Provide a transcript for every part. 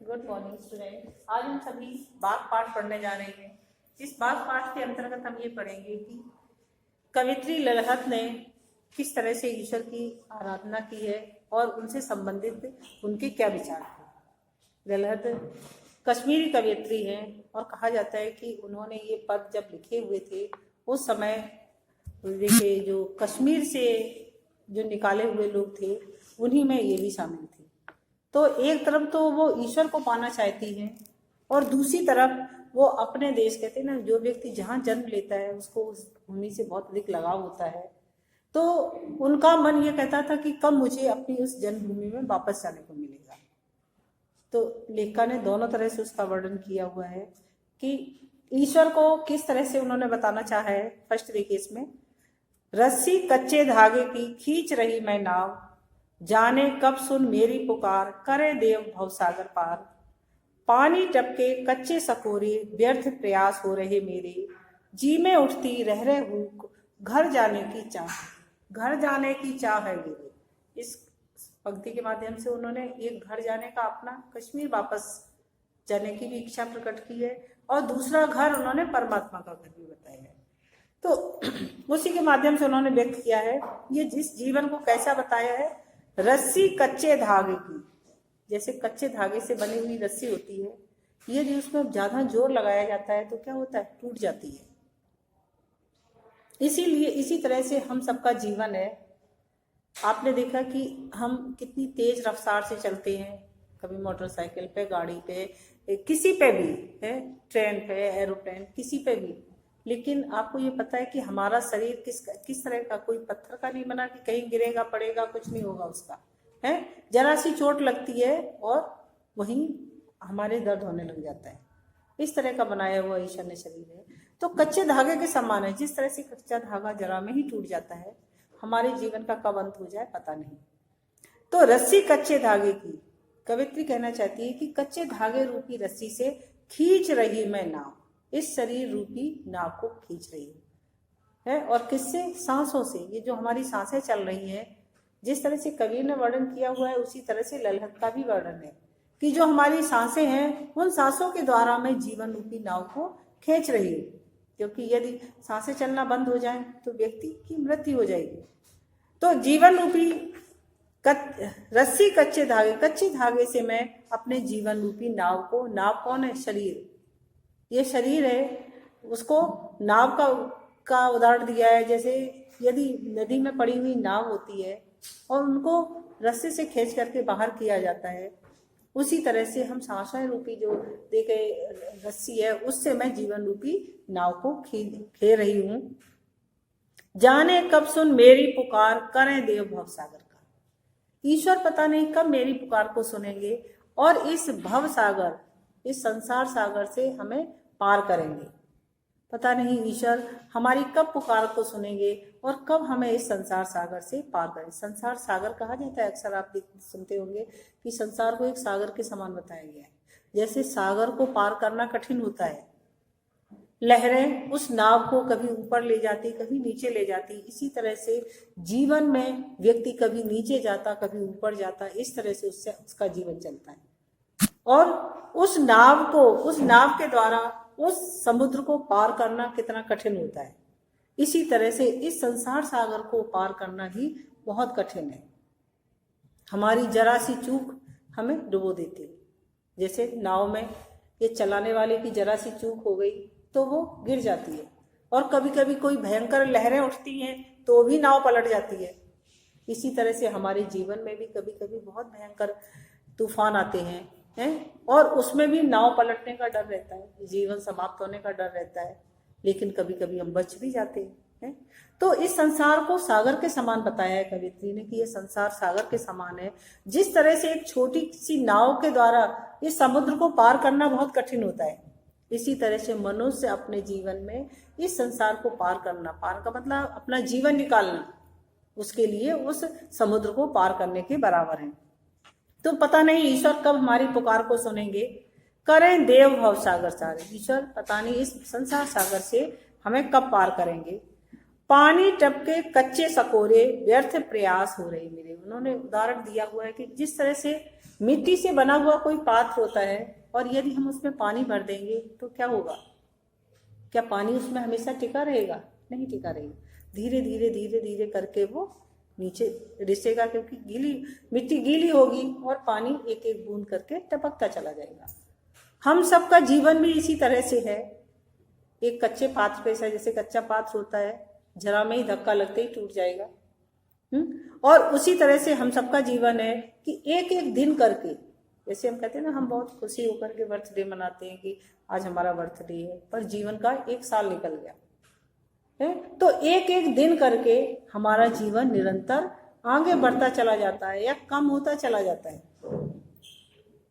Good morning student. आज हम सभी बाग पाठ पढ़ने जा रहे हैं। इस बाग पाठ के अंतर्गत हम ये पढ़ेंगे कि कवित्री ललहत ने किस तरह से ईश्वर की आराधना की है और उनसे संबंधित उनके क्या विचार थे। ललहत कश्मीरी कवियत्री हैं और कहा जाता है कि उन्होंने ये पद जब लिखे हुए थे उस समय देखिए जो कश्मीर से जो निकाले हुए लोग थे उन्हीं में ये भी शामिल थी। तो एक तरफ तो वो ईश्वर को पाना चाहती हैं और दूसरी तरफ वो अपने देश, कहते हैं ना, जो व्यक्ति जहाँ जन्म लेता है उसको उस भूमि से बहुत अधिक लगाव होता है। तो उनका मन ये कहता था कि कब मुझे अपनी उस जन्मभूमि में वापस जाने को मिलेगा। तो लेखिका ने दोनों तरह से उसका वर्णन किया हुआ है कि ईश्वर को किस तरह से उन्होंने बताना चाहा है। फर्स्ट देखिए इसमें, रस्सी कच्चे धागे की खींच रही मैं नाव, जाने कब सुन मेरी पुकार, करे देव भवसागर पार। पानी टपके कच्चे सकोरे, व्यर्थ प्रयास हो रहे मेरे, जी में उठती रह रहे हूँ घर जाने की चाह, घर जाने की चाह है मेरे। इस पंक्ति के माध्यम से उन्होंने एक घर जाने का, अपना कश्मीर वापस जाने की भी इच्छा प्रकट की है और दूसरा घर उन्होंने परमात्मा का घर भी बताया है। तो उसी के माध्यम से उन्होंने व्यक्त किया है। ये जिस जीवन को कैसा बताया है, रस्सी कच्चे धागे की, जैसे कच्चे धागे से बनी हुई रस्सी होती है, यदि उसमें ज्यादा जोर लगाया जाता है तो क्या होता है, टूट जाती है। इसीलिए इसी तरह से हम सबका जीवन है। आपने देखा कि हम कितनी तेज रफ्तार से चलते हैं, कभी मोटरसाइकिल पे, गाड़ी पे, किसी पे भी है, ट्रेन पे, एरोप्लेन, किसी पे भी। लेकिन आपको ये पता है कि हमारा शरीर किस तरह का, कोई पत्थर का नहीं बना कि कहीं गिरेगा पड़ेगा कुछ नहीं होगा उसका, है। जरा सी चोट लगती है और वहीं हमारे दर्द होने लग जाता है। इस तरह का बनाया हुआ ईश्वर ने शरीर है। तो कच्चे धागे के समान है। जिस तरह से कच्चा धागा जरा में ही टूट जाता है, हमारे जीवन का कब अंत हो जाए पता नहीं। तो रस्सी कच्चे धागे की, कवित्री कहना चाहती है कि कच्चे धागे रूपी रस्सी से खींच रही मैं नाव, इस शरीर रूपी नाव को खींच रही है। और किससे? सांसों से। ये जो हमारी सांसें चल रही हैं, जिस तरह से कवि ने वर्णन किया हुआ है उसी तरह से ललहत का भी वर्णन है कि जो हमारी सांसें हैं उन सांसों के द्वारा मैं जीवन रूपी नाव को खींच रही हूँ। क्योंकि यदि सांसें चलना बंद हो जाएं तो व्यक्ति की मृत्यु हो जाएगी। तो जीवन रूपी रस्सी कच्चे धागे से मैं अपने जीवन रूपी नाव को, नाव कौन है? शरीर। ये शरीर है, उसको नाव का उदाहरण दिया है। जैसे यदि नदी में पड़ी हुई नाव होती है और उनको रस्से से खींच करके बाहर किया जाता है, उसी तरह से हम सांसें रूपी जो देखे रस्सी है उससे मैं जीवन रूपी नाव को खे रही हूँ। जाने कब सुन मेरी पुकार, करें देव भवसागर का। ईश्वर पता नहीं कब मेरी पुकार को सुनेंगे और इस भव सागर, इस संसार सागर से हमें पार करेंगे। पता नहीं ईश्वर हमारी कब पुकार को सुनेंगे और कब हमें इस संसार सागर से पार करें। संसार सागर कहा जाता है, अक्सर आप सुनते होंगे कि संसार को एक सागर के समान बताया गया है। जैसे सागर को पार करना कठिन होता है, लहरें उस नाव को कभी ऊपर ले जाती, कभी नीचे ले जाती, इसी तरह से जीवन में व्यक्ति कभी नीचे जाता, कभी ऊपर जाता, इस तरह से उसका जीवन चलता है। और उस नाव के द्वारा उस समुद्र को पार करना कितना कठिन होता है। इसी तरह से इस संसार सागर को पार करना ही बहुत कठिन है। हमारी जरा सी चूक हमें डुबो देती है। जैसे नाव में ये चलाने वाले की जरा सी चूक हो गई तो वो गिर जाती है, और कभी कभी कोई भयंकर लहरें उठती हैं तो भी नाव पलट जाती है। इसी तरह से हमारे जीवन में भी कभी कभी बहुत भयंकर तूफान आते हैं और उसमें भी नाव पलटने का डर रहता है, जीवन समाप्त होने का डर रहता है। लेकिन कभी कभी हम बच भी जाते हैं। तो इस संसार को सागर के समान बताया है कवित्री ने कि यह संसार सागर के समान है। जिस तरह से एक छोटी सी नाव के द्वारा इस समुद्र को पार करना बहुत कठिन होता है, इसी तरह से मनुष्य अपने जीवन में इस संसार को पार करना, पार का मतलब अपना जीवन निकालना, उसके लिए उस समुद्र को पार करने के बराबर है। तो पता नहीं ईश्वर कब हमारी पुकार को सुनेंगे, करें देव भव सागर सारे। ईश्वर पता नहीं इस संसार सागर से हमें कब पार करेंगे पानी टपके कच्चे सकोरे व्यर्थ प्रयास हो रहे मेरे। उन्होंने उदाहरण दिया हुआ है कि जिस तरह से मिट्टी से बना हुआ कोई पात्र होता है और यदि हम उसमें पानी भर देंगे तो क्या होगा? क्या पानी उसमें हमेशा टिका रहेगा? नहीं टिका रहेगा। धीरे धीरे धीरे धीरे करके वो नीचे रिसेगा, क्योंकि मिट्टी गीली होगी और पानी एक एक बूंद करके टपकता चला जाएगा। हम सबका जीवन भी इसी तरह से है, एक कच्चे पात्र पे से। जैसे कच्चा पात्र होता है, जरा में ही धक्का लगते ही टूट जाएगा। और उसी तरह से हम सबका जीवन है कि एक एक दिन करके, जैसे हम कहते हैं ना, हम बहुत खुशी होकर के बर्थडे मनाते हैं कि आज हमारा बर्थडे है, पर जीवन का एक साल निकल गया है। तो एक एक दिन करके हमारा जीवन निरंतर आगे बढ़ता चला जाता है या कम होता चला जाता है।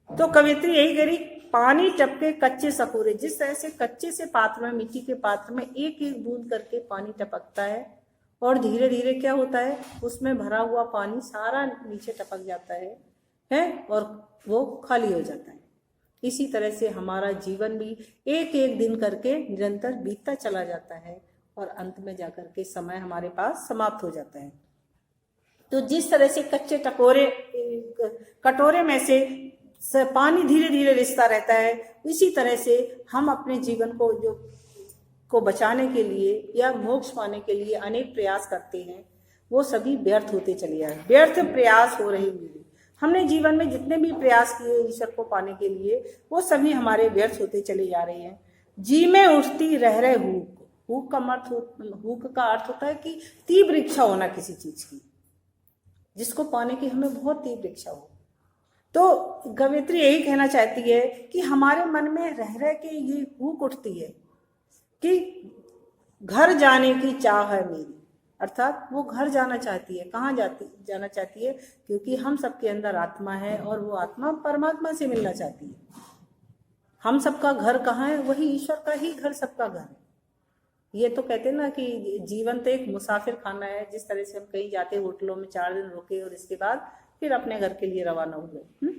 तो कवित्री यही करी, पानी टपके कच्चे सकोरे। जिस तरह से कच्चे से पात्र में, मिट्टी के पात्र में एक एक बूंद करके पानी टपकता है और धीरे धीरे क्या होता है, उसमें भरा हुआ पानी सारा नीचे टपक जाता है और वो खाली हो जाता है। इसी तरह से हमारा जीवन भी एक एक दिन करके निरंतर बीतता चला जाता है और अंत में जाकर के समय हमारे पास समाप्त हो जाता है। तो जिस तरह से कच्चे कटोरे में से पानी धीरे धीरे रिसता रहता है, इसी तरह से हम अपने जीवन को बचाने के लिए या मोक्ष पाने के लिए अनेक प्रयास करते हैं, वो सभी व्यर्थ होते चले जा रहे हैं। व्यर्थ प्रयास हो रहे मेरे। हमने जीवन में जितने भी प्रयास किए ईश्वर को पाने के लिए, वो सभी हमारे व्यर्थ होते चले जा रहे हैं। जी में उठती रह रहे हुक। हुक का अर्थ होता है कि तीव्र इच्छा होना किसी चीज की, जिसको पाने की हमें बहुत तीव्र इच्छा हो। तो कवित्री यही कहना चाहती है कि हमारे मन में रह रह के ये हुक उठती है कि घर जाने की चाह है मेरी। अर्थात वो घर जाना चाहती है। कहाँ जाना चाहती है? क्योंकि हम सबके अंदर आत्मा है और वो आत्मा परमात्मा से मिलना चाहती है। हम सबका घर कहाँ है? वही ईश्वर का ही घर सबका घर है। ये तो कहते हैं ना कि जीवन तो एक मुसाफिर खाना है। जिस तरह से हम कहीं जाते होटलों में 4 दिन रुके और इसके बाद फिर अपने घर के लिए रवाना हुए,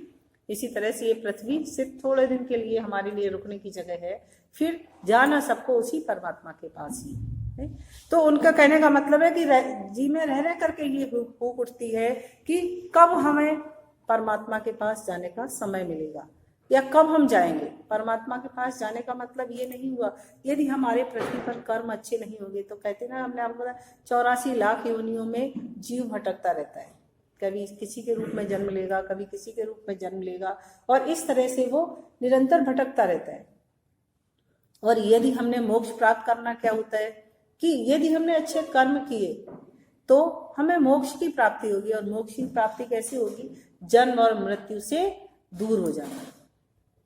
इसी तरह से ये पृथ्वी सिर्फ थोड़े दिन के लिए हमारे लिए रुकने की जगह है, फिर जाना सबको उसी परमात्मा के पास ही है। तो उनका कहने का मतलब है कि जी में रह रह करके ये भूख उठती है कि कब हमें परमात्मा के पास जाने का समय मिलेगा या कब हम जाएंगे। परमात्मा के पास जाने का मतलब ये नहीं हुआ यदि हमारे पृथ्वी पर कर्म अच्छे नहीं होंगे। तो कहते ना, हमने आपको बताया 84 लाख योनियों में जीव भटकता रहता है। कभी किसी के रूप में जन्म लेगा, कभी किसी के रूप में जन्म लेगा, और इस तरह से वो निरंतर भटकता रहता है। और यदि हमने मोक्ष प्राप्त करना, क्या होता है कि यदि हमने अच्छे कर्म किए तो हमें मोक्ष की प्राप्ति होगी। और मोक्ष की प्राप्ति कैसे होगी? जन्म और मृत्यु से दूर हो जाना।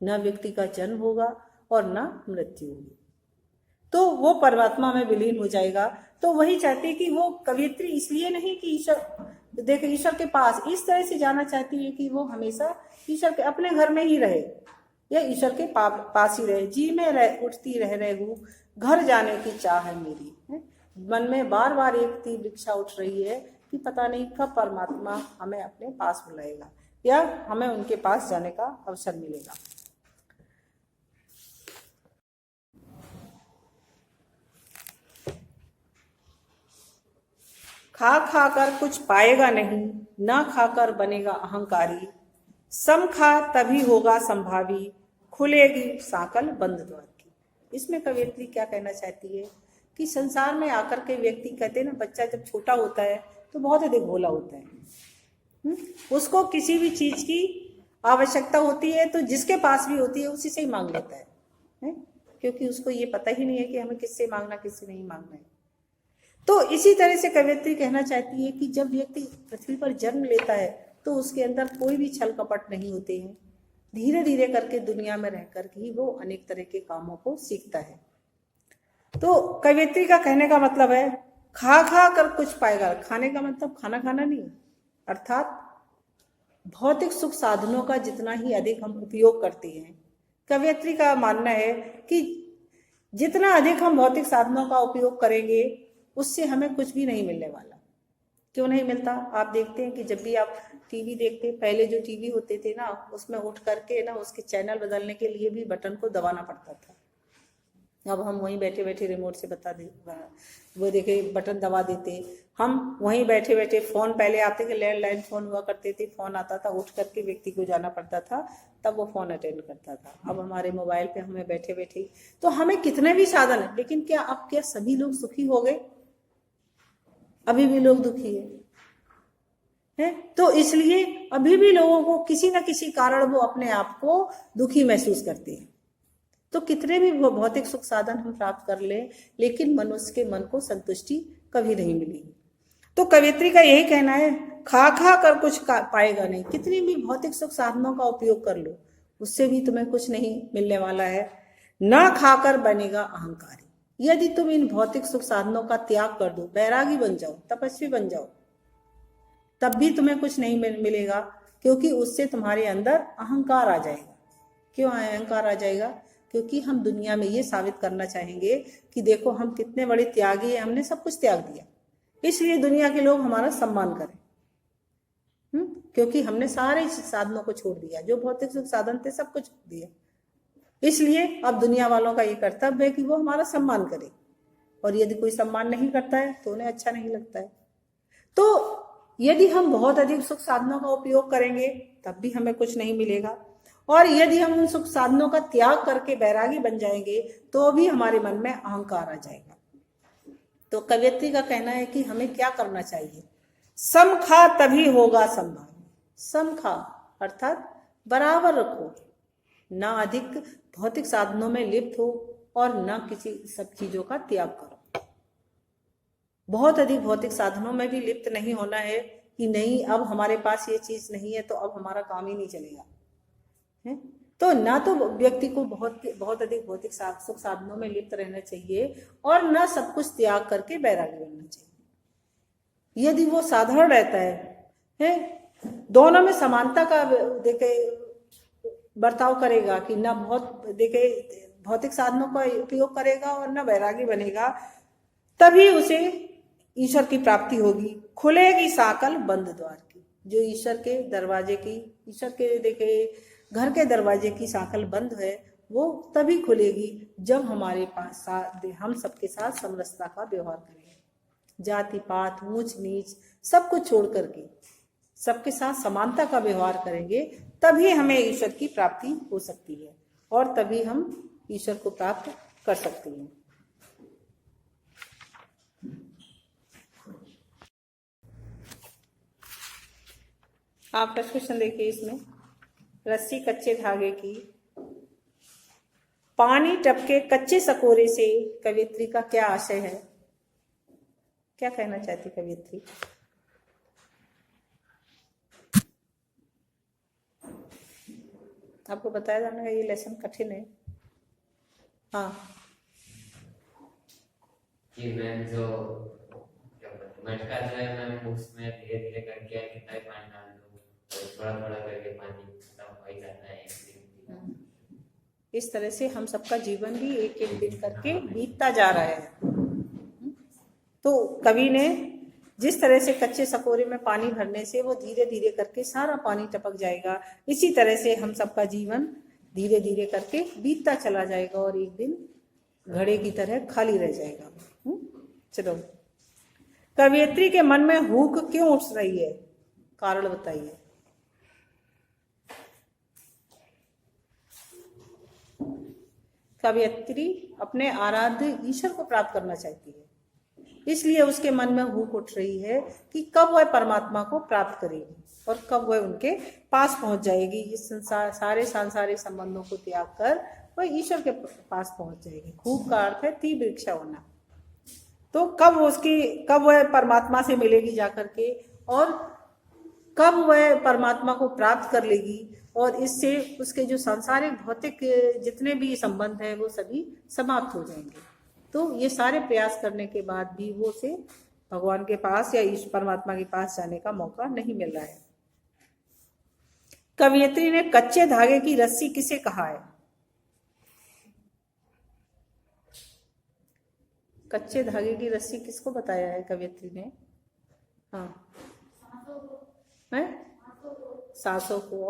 न व्यक्ति का जन्म होगा और न मृत्यु होगी, तो वो परमात्मा में विलीन हो जाएगा। तो वही चाहती है कि वो कवियत्री इसलिए नहीं कि ईश्वर के पास इस तरह से जाना चाहती है कि वो हमेशा ईश्वर के अपने घर में ही रहे या ईश्वर के पास ही रहे। जी में उठती रह रहे हूँ, घर जाने की चाह है मेरी। मन में बार बार एक तीव्र इच्छा उठ रही है कि पता नहीं कब परमात्मा हमें अपने पास बुलाएगा या हमें उनके पास जाने का अवसर मिलेगा। खा खा कर कुछ पाएगा नहीं, ना खाकर बनेगा अहंकारी। सम खा तभी होगा संभावी, खुलेगी साकल बंद द्वार की। इसमें कवियत्री क्या कहना चाहती है कि संसार में आकर के व्यक्ति, कहते हैं ना, बच्चा जब छोटा होता है तो बहुत अधिक भोला होता है। उसको किसी भी चीज की आवश्यकता होती है तो जिसके पास भी होती है उसी से ही मांग लेता है, क्योंकि उसको ये पता ही नहीं है कि हमें किससे मांगना, किससे नहीं मांगना है। तो इसी तरह से कवियत्री कहना चाहती है कि जब व्यक्ति पृथ्वी पर जन्म लेता है तो उसके अंदर कोई भी छल कपट नहीं होते हैं। धीरे धीरे करके दुनिया में रहकर ही वो अनेक तरह के कामों को सीखता है। तो कवियत्री का कहने का मतलब है, खा खा कर कुछ पाएगा। खाने का मतलब खाना खाना नहीं, अर्थात भौतिक सुख साधनों का जितना ही अधिक हम उपयोग करते हैं, कवियत्री का मानना है कि जितना अधिक हम भौतिक साधनों का उपयोग करेंगे उससे हमें कुछ भी नहीं मिलने वाला। क्यों नहीं मिलता? आप देखते हैं कि जब भी आप टीवी देखते, पहले जो टीवी होते थे ना, उसमें उठ करके ना उसके चैनल बदलने के लिए भी बटन को दबाना पड़ता था। अब हम वहीं बैठे बैठे रिमोट से बता दे, वो देखे बटन दबा देते। हम वहीं बैठे बैठे, फोन पहले आते कि लैंडलाइन फोन हुआ करते थे, फोन आता था उठ करके व्यक्ति को जाना पड़ता था, तब वो फोन अटेंड करता था। अब हमारे मोबाइल पे हमें बैठे बैठे, तो हमें कितने भी साधन है, लेकिन क्या अब क्या सभी लोग सुखी हो गए? अभी भी लोग दुखी है? तो इसलिए अभी भी लोगों को किसी न किसी कारण वो अपने आप को दुखी महसूस करते हैं। तो कितने भी भौतिक सुख साधन हम प्राप्त कर ले, लेकिन मनुष्य के मन को संतुष्टि कभी नहीं मिलेगी। तो कवियत्री का यही कहना है, खा खा कर कुछ पाएगा नहीं। कितनी भी भौतिक सुख साधनों का उपयोग कर लो, उससे भी तुम्हें कुछ नहीं मिलने वाला है। न खाकर बनेगा अहंकारी। यदि तुम इन भौतिक सुख साधनों का त्याग कर दो, बैरागी बन जाओ, तपस्वी बन जाओ, तब भी तुम्हें कुछ नहीं मिलेगा, क्योंकि उससे तुम्हारे अंदर अहंकार आ जाएगा। क्यों अहंकार आ जाएगा? क्योंकि हम दुनिया में ये साबित करना चाहेंगे कि देखो हम कितने बड़े त्यागी हैं, हमने सब कुछ त्याग दिया, इसलिए दुनिया के लोग हमारा सम्मान करें। क्योंकि हमने सारे साधनों को छोड़ दिया, जो भौतिक सुख साधन थे सब कुछ छोड़ दिया, इसलिए अब दुनिया वालों का ये कर्तव्य है कि वो हमारा सम्मान करे, और यदि कोई सम्मान नहीं करता है तो उन्हें अच्छा नहीं लगता है। तो यदि हम बहुत अधिक सुख साधनों का उपयोग करेंगे तब भी हमें कुछ नहीं मिलेगा, और यदि हम उन सुख साधनों का त्याग करके बैरागी बन जाएंगे तो भी हमारे मन में अहंकार आ जाएगा। तो कवियत्री का कहना है कि हमें क्या करना चाहिए? सम खा तभी होगा सम्मान। सम खा अर्थात बराबर रखो, ना अधिक भौतिक साधनों में लिप्त हो और न किसी सब चीजों का त्याग करो। बहुत अधिक भौतिक साधनों में भी लिप्त नहीं होना है कि नहीं अब हमारे पास ये चीज नहीं है तो अब हमारा काम ही नहीं चलेगा, है? तो ना तो व्यक्ति को बहुत अधिक भौतिक सुख साधनों में लिप्त रहना चाहिए, और न सब कुछ त्याग करके बैरागी बनना चाहिए। यदि वो साधारण रहता है, दोनों में समानता का देखे बर्ताव करेगा कि न बहुत देखे भौतिक साधनों का उपयोग करेगा और न बैरागी बनेगा, तभी उसे ईश्वर की प्राप्ति होगी। खुलेगी साकल बंद द्वार की। जो ईश्वर के दरवाजे की, ईश्वर के देखे घर के दरवाजे की साकल बंद है, वो तभी खुलेगी जब हमारे पास हम सबके साथ समरसता का व्यवहार करेंगे, जाति पात ऊंच नीच सब कुछ छोड़ करके सबके साथ समानता का व्यवहार करेंगे, तभी हमें ईश्वर की प्राप्ति हो सकती है, और तभी हम ईश्वर को प्राप्त कर सकते हैं। आप फर्स्ट क्वेश्चन देखिए, इसमें रस्सी कच्चे धागे की, पानी टपके कच्चे सकोरे से, कवियत्री का क्या आशय है? क्या कहना चाहती कवियत्री? आपको बताया जाना है ये लेसन कठिन है। हाँ, कि मैम जो मटका जो है मैम उसमें धीरे धीरे करके कितना ही पानी डाल दो, थोड़ा थोड़ा करके पानी खत्म हो ही जाता है। इस तरह से हम सबका जीवन भी एक एक दिन करके बीतता जा रहा है। तो कवि ने जिस तरह से कच्चे सकोरे में पानी भरने से वो धीरे धीरे करके सारा पानी टपक जाएगा, इसी तरह से हम सबका जीवन धीरे धीरे करके बीतता चला जाएगा और एक दिन घड़े की तरह खाली रह जाएगा। चलो, कवियत्री के मन में हुक क्यों उठ रही है? कारण बताइए। कवियत्री अपने आराध्य ईश्वर को प्राप्त करना चाहती है, इसलिए उसके मन में हुक उठ रही है कि कब वह परमात्मा को प्राप्त करेगी और कब वह उनके पास पहुंच जाएगी। इस सारे सांसारिक संबंधों को त्याग कर वह ईश्वर के पास पहुंच जाएगी। हुक का अर्थ है तीव्र इच्छा होना। तो कब वह परमात्मा से मिलेगी जाकर के, और कब वह परमात्मा को प्राप्त कर लेगी, और इससे उसके जो सांसारिक भौतिक जितने भी संबंध है वो सभी समाप्त हो जाएंगे। तो ये सारे प्रयास करने के बाद भी वो उसे भगवान के पास या ईश्वर परमात्मा के पास जाने का मौका नहीं मिल रहा है। कवियत्री ने कच्चे धागे की रस्सी किसे कहा है? कच्चे धागे की रस्सी किसको बताया है कवियत्री ने? हाँ, है सांसों को,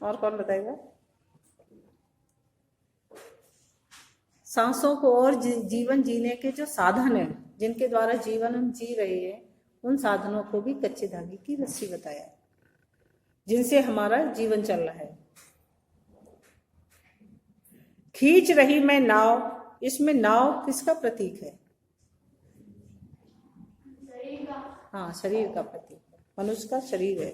और कौन बताएगा? सांसों को और जीवन जीने के जो साधन है, जिनके द्वारा जीवन हम जी रहे हैं, उन साधनों को भी कच्चे धागे की रस्सी बताया, जिनसे हमारा जीवन चल रहा है। खींच रही मैं नाव, इसमें नाव किसका प्रतीक है? हाँ, शरीर का प्रतीक है, मनुष्य का शरीर है।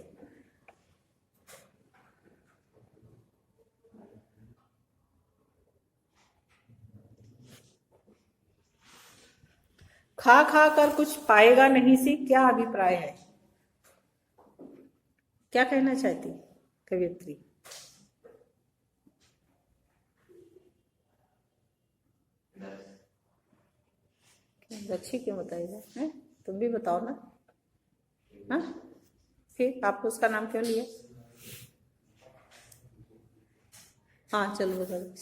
खा खा कर कुछ पाएगा नहीं से क्या अभिप्राय है? क्या कहना चाहती कवियत्री? अच्छी क्यों बताएगा? है, तुम भी बताओ ना। हाँ, फिर आपको उसका नाम क्यों लिया? हाँ, चलो बता दो।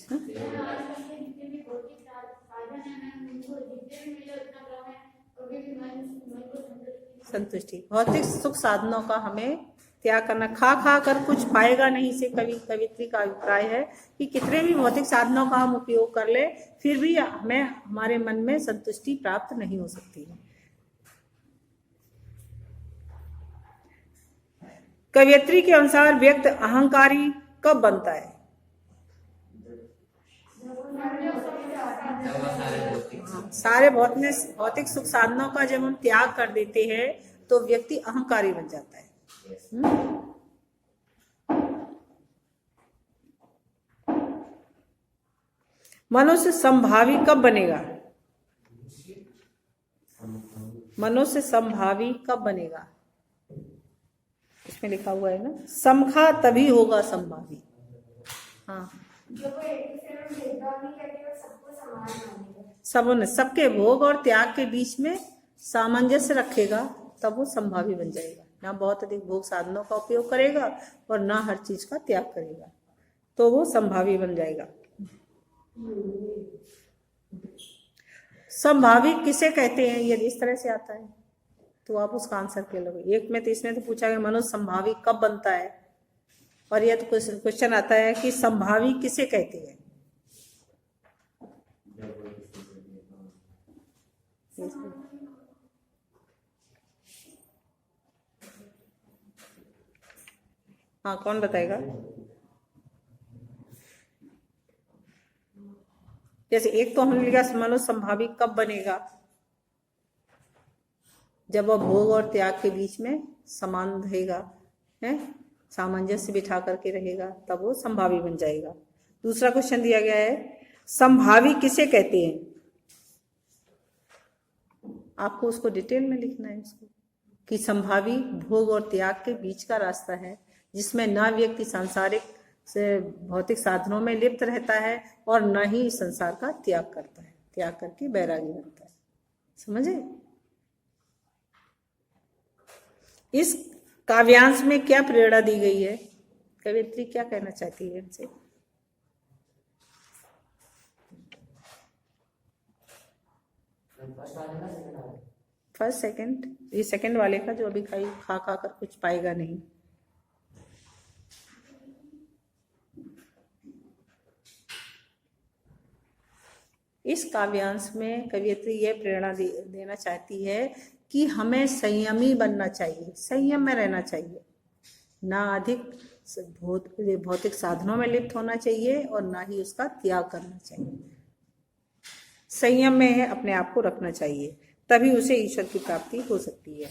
संतुष्टि, भौतिक सुख साधनों का हमें त्याग करना। खा खा कर कुछ पाएगा नहीं से कवित्री का अभिप्राय है कि कितने भी भौतिक साधनों का हम उपयोग कर ले, फिर भी हमें हमारे मन में संतुष्टि प्राप्त नहीं हो सकती है। कवियत्री के अनुसार व्यक्ति अहंकारी कब बनता है? सारे भौतिक सुख साधनों का जब हम त्याग कर देते हैं तो व्यक्ति अहंकारी बन जाता है। मनुष्य संभावी कब बनेगा? मनुष्य संभावी कब बनेगा? इसमें लिखा हुआ है ना, समखा तभी होगा संभावी। हाँ, सबके भोग और त्याग के बीच में सामंजस्य रखेगा, तब वो संभावी बन जाएगा। ना बहुत अधिक भोग साधनों का उपयोग करेगा और ना हर चीज का त्याग करेगा, तो वो संभावी बन जाएगा। संभावी किसे कहते हैं? यदि इस तरह से आता है तो आप उसका आंसर क्या लोगे? एक में तो इसने तो पूछा कि मनुष्य संभावी कब बनता है, और यह तो क्वेश्चन आता है कि संभावी किसे कहते हैं? हाँ, कौन बताएगा? जैसे एक तो हमने लिखा मनुष्य संभावी कब बनेगा? जब वह भोग और त्याग के बीच में समान रहेगा, है, सामंजस्य बिठा करके रहेगा, तब वो संभावी बन जाएगा। दूसरा क्वेश्चन दिया गया है, संभावी किसे कहते हैं? आपको उसको डिटेल में लिखना है उसको, कि संभावी भोग और त्याग के बीच का रास्ता है, जिसमें ना व्यक्ति सांसारिक से भौतिक साधनों में लिप्त रहता है और न ही संसार का त्याग करता है, त्याग करके बैरागी बनता है। समझे? इस काव्यांश में क्या प्रेरणा दी गई है? कवियत्री क्या कहना चाहती है इनसे? फर्स्ट सेकंड, ये सेकंड वाले का जो अभी खा खा कर कुछ पाएगा नहीं। इस काव्यांश में कवियत्री यह प्रेरणा देना चाहती है कि हमें संयमी बनना चाहिए, संयम में रहना चाहिए, ना अधिक भौतिक साधनों में लिप्त होना चाहिए और ना ही उसका त्याग करना चाहिए। संयम में अपने आप को रखना चाहिए, तभी उसे ईश्वर की प्राप्ति हो सकती है।